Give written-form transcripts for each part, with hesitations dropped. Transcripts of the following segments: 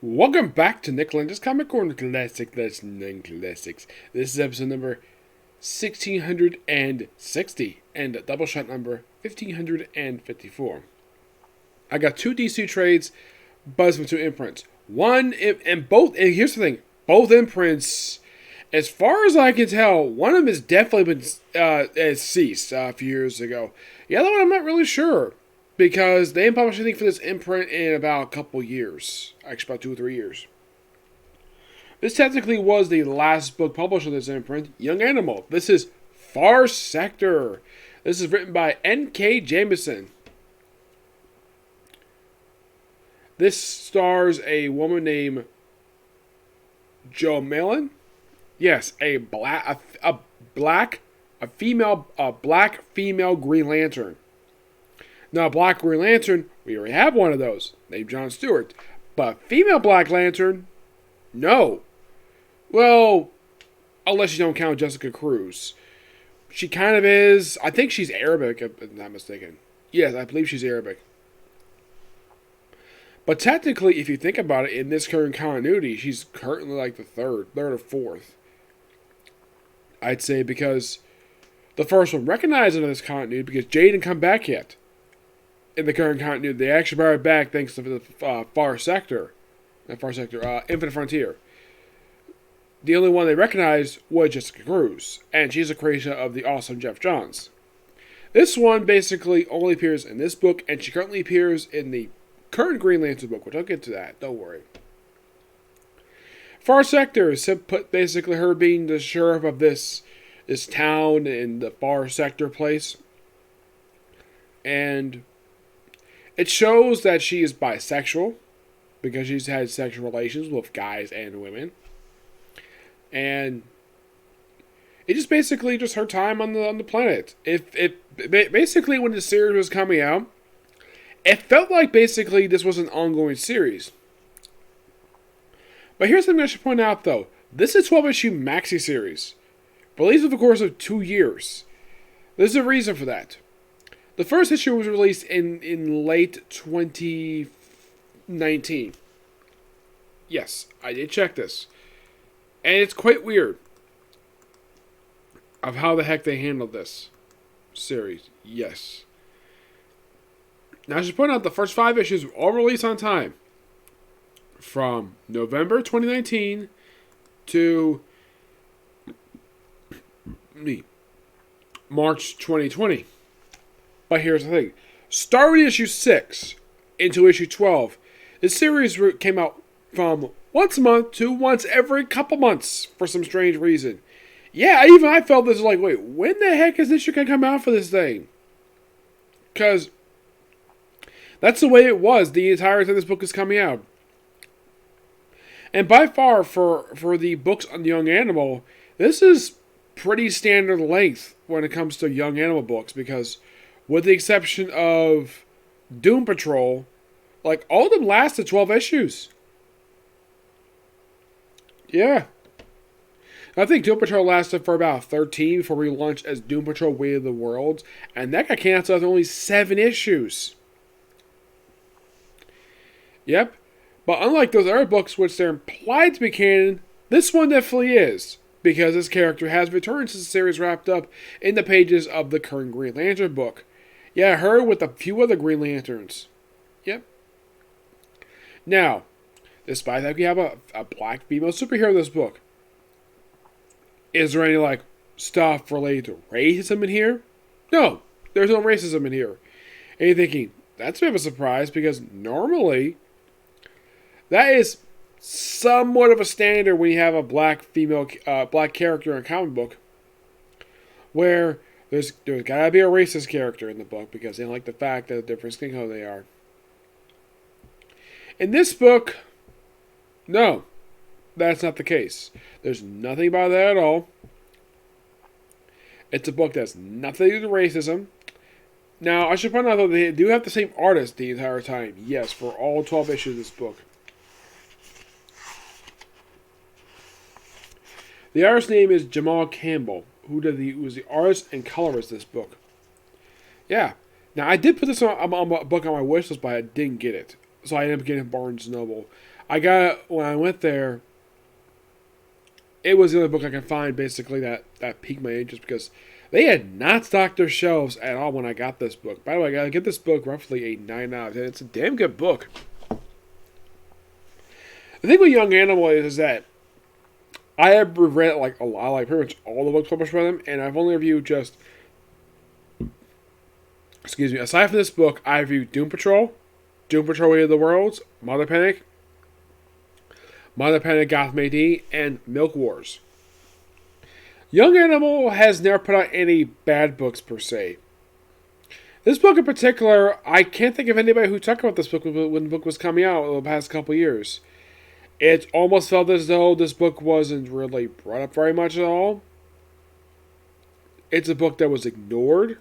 Welcome back to Nick Lenz's Comic Corner Classic. That's 9 Classics. This is episode number 1660 and Doubleshot number 1554. I got two DC trades, buzzed from two imprints. And here's the thing, both imprints, as far as I can tell, one of them has definitely been ceased a few years ago. The other one I'm not really sure, because they didn't publish anything for this imprint in about a couple years. Actually, about 2 or 3 years. This technically was the last book published on this imprint, Young Animal. This is Far Sector. This is written by N.K. Jemisin. This stars a woman named Jo Malin. Yes, a black female Green Lantern. Now, Black Green Lantern, we already have one of those, named John Stewart. But female Black Lantern, no. Well, unless you don't count Jessica Cruz. She kind of is. I think she's Arabic, if I'm not mistaken. Yes, I believe she's Arabic. But technically, if you think about it, in this current continuity, she's currently like the third or fourth. I'd say, because the first one recognized in this continuity because Jay didn't come back yet. In the current continuity, they actually brought it back thanks to the Infinite Frontier. The only one they recognized was Jessica Cruz, and she's a creation of the awesome Jeff Johns. This one basically only appears in this book, and she currently appears in the current Green Lantern book, which I'll get to that, don't worry. Far Sector is basically her being the sheriff of this town in the Far Sector place. And it shows that she is bisexual, because she's had sexual relations with guys and women. And it's just basically just her time on the planet. Basically, when the series was coming out, it felt like basically this was an ongoing series. But here's something I should point out, though. This is a 12-issue maxi series, released over the course of 2 years. There's a reason for that. The first issue was released in late 2019. Yes, I did check this. And it's quite weird of how the heck they handled this series. Yes. Now, I should point out the first 5 issues were all released on time. From November 2019 to March 2020. But here's the thing. Starting issue 6 into issue 12, the series came out from once a month to once every couple months for some strange reason. Yeah, I felt this like, wait, when the heck is this shit gonna come out for this thing? Because that's the way it was the entire time this book is coming out. And by far, for the books on Young Animal, this is pretty standard length when it comes to Young Animal books, because with the exception of Doom Patrol, like, all of them lasted 12 issues. Yeah. I think Doom Patrol lasted for about 13 before we launched as Doom Patrol Way of the Worlds, and that got canceled after only 7 issues. Yep. But unlike those other books which they're implied to be canon, this one definitely is, because this character has returned since the series wrapped up in the pages of the current Green Lantern book. Yeah, her with a few other Green Lanterns. Yep. Now, despite that we have a black female superhero in this book, is there any stuff related to racism in here? No, there's no racism in here. And you're thinking, that's a bit of a surprise, because normally that is somewhat of a standard when you have a black character in a comic book, where there's gotta be a racist character in the book because they don't like the fact that they're different skin color they are. In this book, no, that's not the case. There's nothing about that at all. It's a book that's nothing to do with racism. Now, I should point out, though, they do have the same artist the entire time. Yes, for all 12 issues of this book. The artist's name is Jamal Campbell, who was the artist and colorist of this book. Yeah. Now, I did put this on a book on my wish list, but I didn't get it. So I ended up getting Barnes & Noble. I got it when I went there. It was the only book I could find, basically, that piqued my interest because they had not stocked their shelves at all when I got this book. By the way, I gotta give this book roughly a 9 out of 10. It's a damn good book. The thing with Young Animal is that I have read like a lot, like pretty much all the books published by them, and I've only reviewed just, aside from this book, I reviewed Doom Patrol Way of the Worlds, Mother Panic, Gotham AD, and Milk Wars. Young Animal has never put out any bad books per se. This book in particular, I can't think of anybody who talked about this book when the book was coming out in the past couple years. It almost felt as though this book wasn't really brought up very much at all. It's a book that was ignored.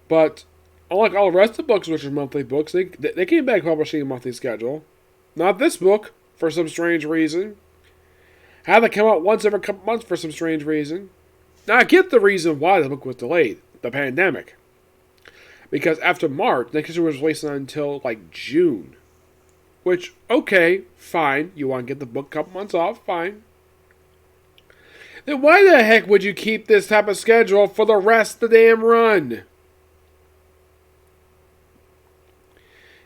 But unlike all the rest of the books, which are monthly books, they came back publishing a monthly schedule. Not this book, for some strange reason. Had to come out once every couple months for some strange reason. Now, I get the reason why the book was delayed. The pandemic. Because after March, next issue was released until, like, June. Which, okay, fine. You want to get the book a couple months off, fine. Then why the heck would you keep this type of schedule for the rest of the damn run?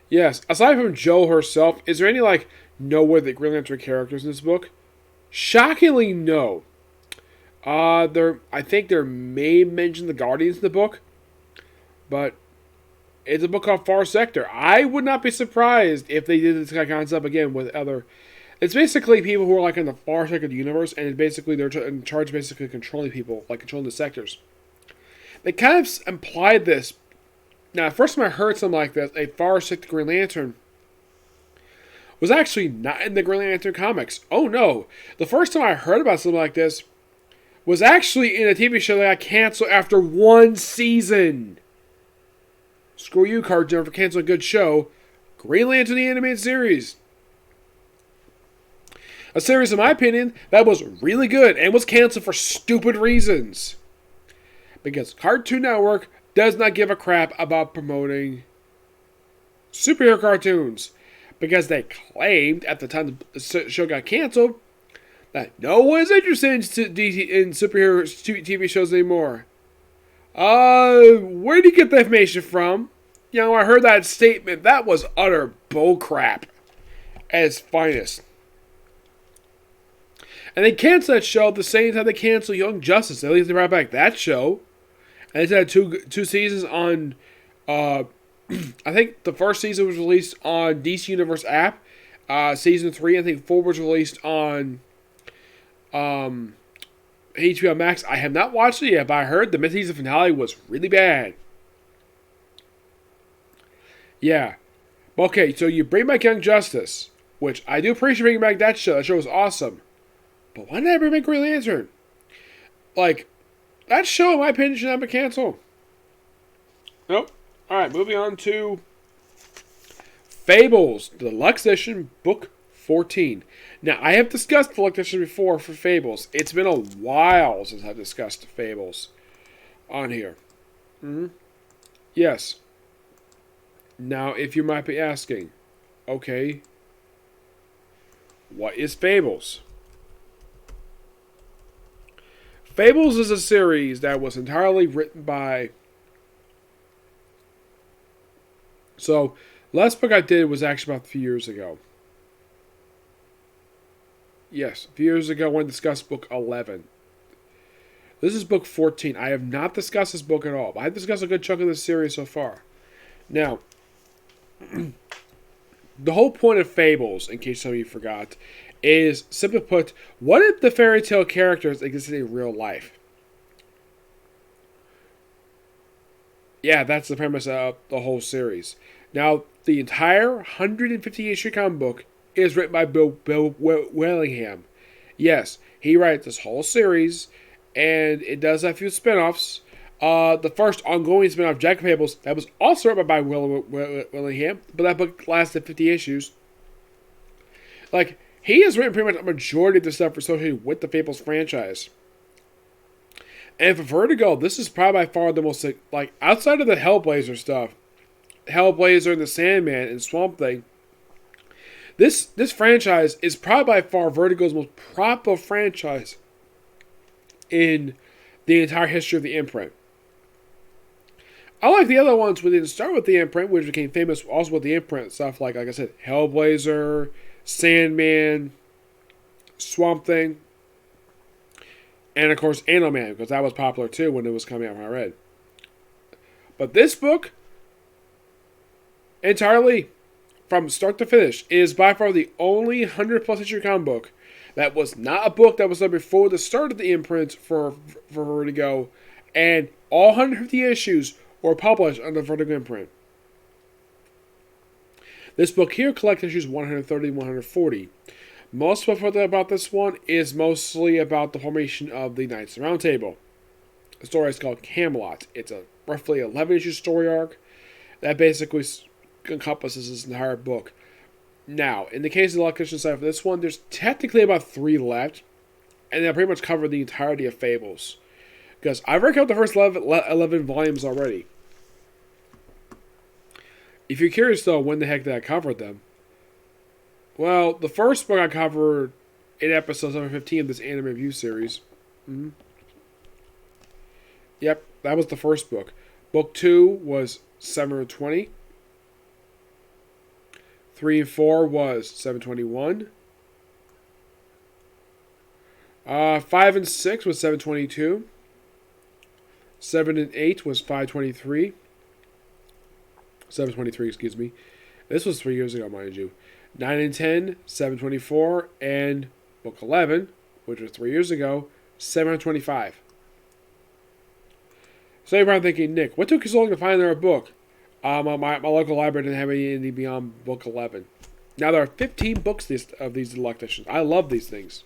Yes, aside from Jo herself, is there any, like, noteworthy Green Lantern characters in this book? Shockingly, no. I think there may mention the Guardians in the book, but it's a book called Far Sector. I would not be surprised if they did this kind of concept again with other. It's basically people who are like in the far sector of the universe, and it's basically they're in charge of basically controlling people, like controlling the sectors. They kind of implied this. Now, the first time I heard something like this, a Far Sector Green Lantern was actually not in the Green Lantern comics. Oh no. The first time I heard about something like this was actually in a TV show that got canceled after one season. Screw you, Cartoon, for canceling a good show. Green Lantern, the animated series. A series, in my opinion, that was really good and was canceled for stupid reasons. Because Cartoon Network does not give a crap about promoting superhero cartoons. Because they claimed at the time the show got canceled that no one's interested in superhero TV shows anymore. Where did you get that information from? You know, I heard that statement. That was utter bullcrap at its finest. And they canceled that show at the same time they canceled Young Justice. At least they brought back that show. And it's had two seasons on, I think the first season was released on DC Universe app. Season 3, I think 4 was released on HBO Max. I have not watched it yet, but I heard the mid-season finale was really bad. Yeah. Okay, so you bring back Young Justice, which I do appreciate bringing back that show. That show was awesome. But why not bring back Green Lantern? Like, that show, in my opinion, should not be canceled. Nope. Alright, moving on to Fables, the Deluxe Edition, Book 14. Now, I have discussed the Deluxe Edition before for Fables. It's been a while since I've discussed Fables on here. Yes. Now, if you might be asking, okay, what is Fables? Fables is a series that was entirely written by... So, last book I did was actually about a few years ago. Yes, a few years ago when I discussed book 11. This is book 14. I have not discussed this book at all, but I've discussed a good chunk of this series so far. Now, the whole point of Fables, in case some of you forgot, is, simply put, what if the fairy tale characters existed in real life? Yeah, that's the premise of the whole series. Now, the entire 150-issue comic book is written by Bill Willingham. Yes, he writes this whole series, and it does have a few spin-offs. The first ongoing spin-off, Jack Fables, that was also written by Willingham, but that book lasted 50 issues. Like, he has written pretty much a majority of the stuff associated with the Fables franchise. And for Vertigo, this is probably by far the most, outside of the Hellblazer stuff, Hellblazer and the Sandman and Swamp Thing, This franchise is probably by far Vertigo's most profitable franchise in the entire history of the imprint. Unlike the other ones, we didn't start with the imprint, which became famous also with the imprint stuff like I said, Hellblazer, Sandman, Swamp Thing, and of course Animal-Man, because that was popular too when it was coming out when I read. But this book, entirely from start to finish, is by far the only 100+ issue comic book that was not a book that was done before the start of the imprint for Vertigo, and all 150 issues were published under Vertigo imprint. This book here collects issues 130 and 140. Most of what about this one is mostly about the formation of the Knights of the Round Table. The story is called Camelot. It's a roughly 11-issue story arc that basically encompasses this entire book. Now, in the case of the electrician side for this one, there's technically about 3 left, and they'll pretty much cover the entirety of Fables. Because I've read out the first 11 volumes already. If you're curious, though, when the heck did I cover them? Well, the first book I covered in episode 715 of this anime review series. Yep, that was the first book. Book 2 was 720. 3 and 4 was 721. 5 and 6 was 722. 7 and 8 was 523. 723, excuse me. This was 3 years ago, mind you. 9 and 10, 724. And book 11, which was 3 years ago, 725. So you're probably thinking, Nick, what took you so long to find their book? My local library didn't have anything beyond book 11. Now, there are 15 books of these deluxe editions. I love these things.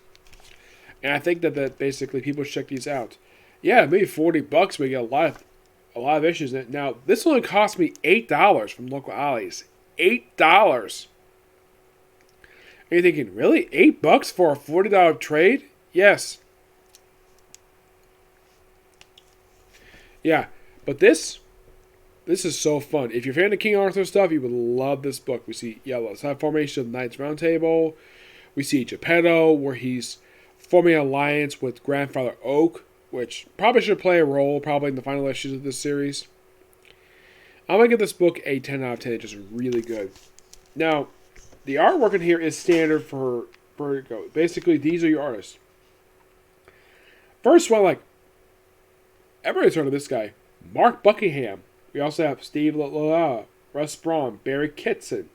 And I think that basically people should check these out. Yeah, maybe $40, but you get a lot of issues in it. Now, this only cost me $8 from local alleys. $8. And you're thinking, really? $8 for a $40 trade? Yes. Yeah, but this is so fun. If you're a fan of King Arthur stuff, you would love this book. We see Yellow's formation of the Knights Round Table. We see Geppetto, where he's forming an alliance with Grandfather Oak, which probably should play a role probably in the final issues of this series. I'm going to give this book a 10 out of 10. It's just really good. Now, the artwork in here is standard for Vertigo. Basically, these are your artists. First one, everybody's heard of this guy. Mark Buckingham. We also have Steve Lala, Russ Braun, Barry Kitson,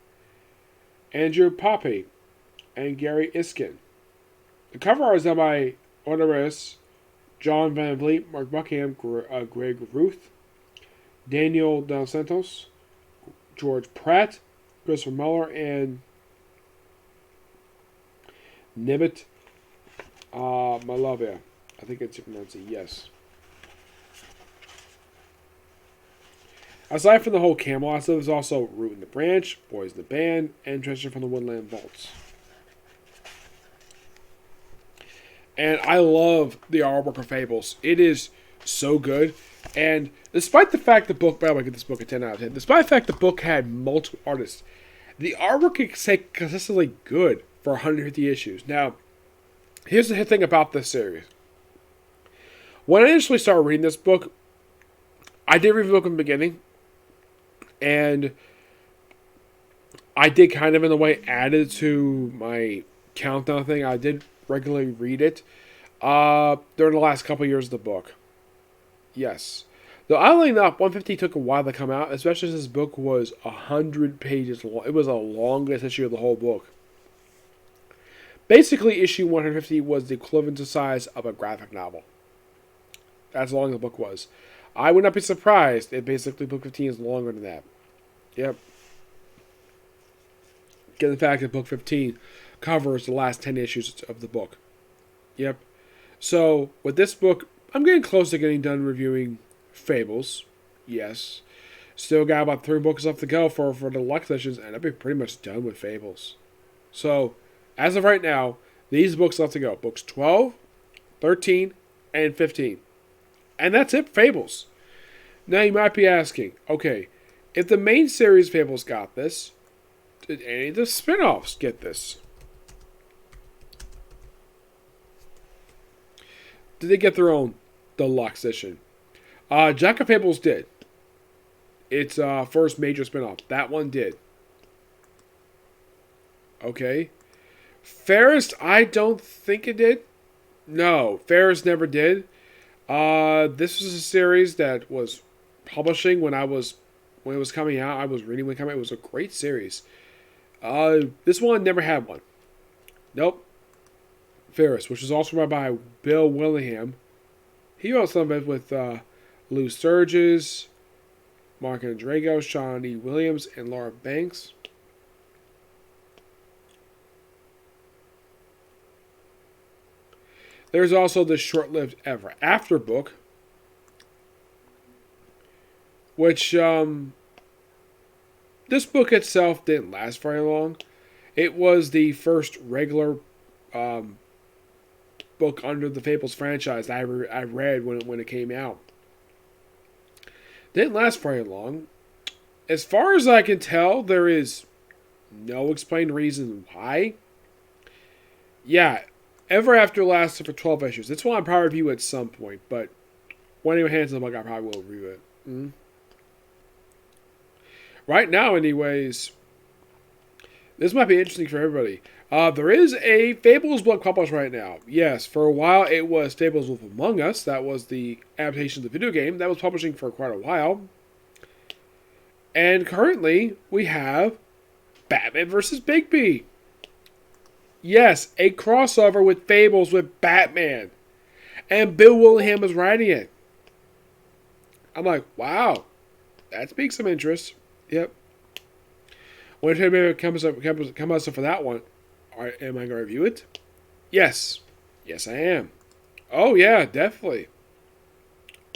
Andrew Poppy, and Gary Iskin. The cover art is done by Odaris, John Van Vliet, Mark Buckingham, Greg Ruth, Daniel Dos Santos, George Pratt, Christopher Muller, and Nibbit Malavia. I think it's pronounced it, yes. Aside from the whole Camelot stuff, there's also Root in the Branch, Boys in the Band, and Treasure from the Woodland Vaults. And I love the artwork of Fables. It is so good. And despite the fact the book, by the way, I give this book a 10 out of 10. Despite the fact the book had multiple artists, the artwork is consistently good for 150 issues. Now, here's the thing about this series. When I initially started reading this book, I did read the book in the beginning. And I did kind of, in a way, add it to my countdown thing. I did regularly read it during the last couple of years of the book. Yes. Though, oddly enough, 150 took a while to come out, especially since this book was 100 pages long. It was the longest issue of the whole book. Basically, issue 150 was the equivalent to size of a graphic novel. That's how long the book was. I would not be surprised if basically book 15 is longer than that. Yep. Given the fact that book 15 covers the last 10 issues of the book. Yep. So, with this book, I'm getting close to getting done reviewing Fables. Yes. Still got about 3 books left to go for the deluxe editions, and I'll be pretty much done with Fables. So, as of right now, these books left to go. Books 12, 13, and 15. And that's it for Fables. Now you might be asking, okay, if the main series Fables got this, Did any of the spin-offs get this? Did they get their own deluxe edition? Jack of Fables did. Its first major spin-off. That one did. Okay. Ferris, I don't think it did. No, Ferris never did. This was a series that was publishing when it was coming out. I was reading when it came out. It was a great series. This one never had one. Nope. Ferris, which was also run by Bill Willingham. He wrote some of it with Lou Sturgis, Mark Andrego, Sean E. Williams, and Laura Banks. There's also the short-lived Ever After book, which this book itself didn't last very long. It was the first regular book under the Fables franchise I read when it came out. Didn't last very long. As far as I can tell, there is no explained reason why. Yeah, Ever After lasted for 12 issues. This one I'll probably review at some point, but when anyone hands the book, I probably will review it. Mm-hmm. Right now, anyways, this might be interesting for everybody. There is a Fables book published right now. Yes, for a while it was Fables Wolf Among Us. That was the adaptation of the video game. That was publishing for quite a while. And currently, we have Batman vs. Bigby. Yes, a crossover with Fables with Batman. And Bill Willingham is writing it. I'm like, wow. That speaks some interest. Yep. When it comes up for that one, am I going to review it? Yes. Yes, I am. Oh, yeah, definitely.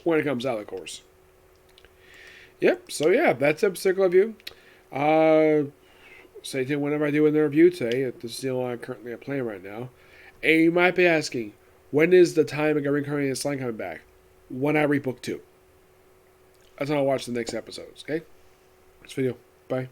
When it comes out, of course. Yep, so yeah, that's a particular review. Stay tuned whenever I do a review today. This is the only one I'm currently playing right now. And you might be asking, when is the time of Reincarnated Slime coming back? When I read book 2. That's how I'll watch the next episodes, okay? Next video. Bye.